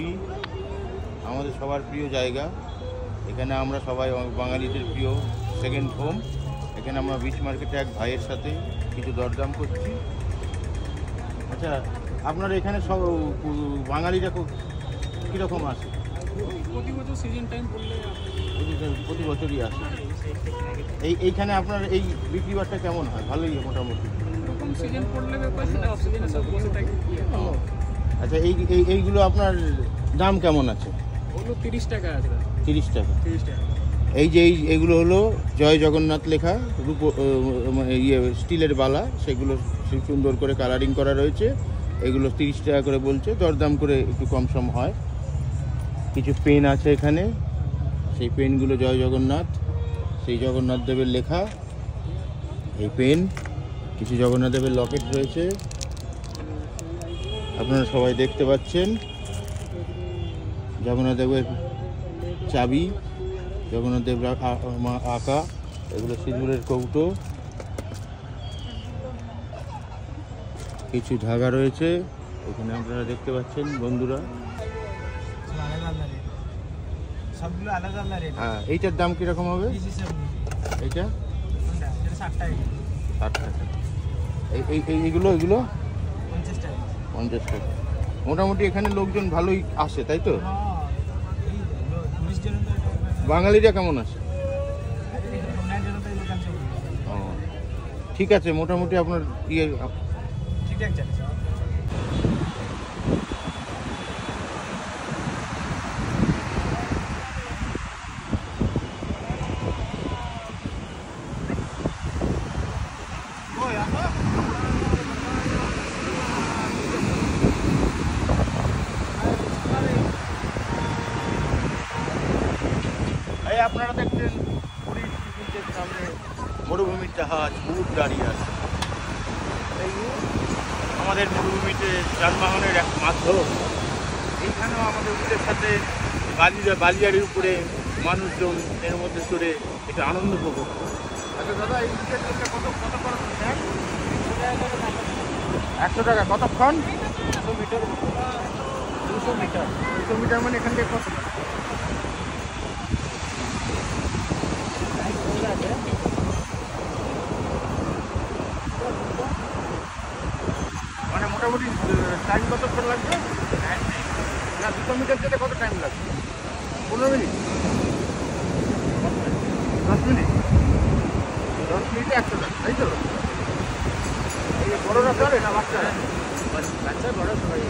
পুরী আমাদের সবার প্রিয় জায়গা। এখানে আমরা সবাই বাঙালিদের প্রিয় সেকেন্ড হোম। এখানে আমরা বিচ মার্কেটে এক ভাইয়ের সাথে কিছু দরদাম করছি। আচ্ছা, আপনার এখানে সব বাঙালিরা কীরকম আসে? প্রতি বছর সিজন টাইম পড়লে প্রতি বছরই আসে। এইখানে আপনার এই বিক্রি বাট্টা কেমন হয়? ভালোই মোটামুটি। এরকম সিজন পড়লে ব্যাপার, সেটা অফ সিজনে সব বসে থাকে। আচ্ছা, এইগুলো আপনার দাম কেমন আছে? ওগুলো 30 টাকা আছে। 30 টাকা। 30 টাকা। এইগুলো হলো জয় জগন্নাথ লেখা স্টিলের বালা, সেগুলো সুন্দর করে কালারিং করা রয়েছে। এগুলো 30 টাকা করে বলছে, দরদাম করে একটু কম সম হয়। কিছু পেন আছে এখানে, সেই পেনগুলো জয় জগন্নাথ, সেই জগন্নাথ দেবের লেখা এই পেন। কিছু জগন্নাথ দেবের লকেট রয়েছে, আপনারা সবাই দেখতে পাচ্ছেন। জগন্নাথ দেবের চাবি, জগন্নাথ দেব আঁকা, এগুলো সিঁদুরের কৌটো। কিছু ধাগা রয়েছে এখানে, আপনারা দেখতে পাচ্ছেন বন্ধুরা। হ্যাঁ, এইটার দাম কিরকম হবে? এইটা 60 টাকা। এইগুলো 50 টাকা। মোটামুটি এখানে লোকজন ভালোই আসে, তাই তো? বাঙালিরা কেমন আসে? ও, ঠিক আছে, মোটামুটি আপনার ঠিকঠাক চলছে। আপনারা দেখছেন পুরীর ব্রিজের সামনে মরুভূমির জাহাজ উট দাঁড়িয়ে আছে। আমাদের মরুভূমিতে যানবাহনের এক মাধ্যম। এইখানেও আমাদের উটের সাথে বালিয়াড়ির উপরে মানুষজন এর মধ্যে চড়ে একটু আনন্দ উপভোগ করে। আচ্ছা দাদা, এই উটের জন্য কত খরচ নেন? 100 টাকা। কতক্ষণ? 200 মিটার। 200 মিটার। 200 মিটার মানে এখান থেকে কত? মানে মোটামুটি টাইম কতক্ষণ লাগবে? না, 200 মিটার যেতে কত টাইম লাগবে? 15 মিনিট? 10 মিনিট? 10 মিনিটে 100 টাকা, তাই তো? এই বড়রা চলে না বাচ্চারা? বাচ্চা বড় সবাই।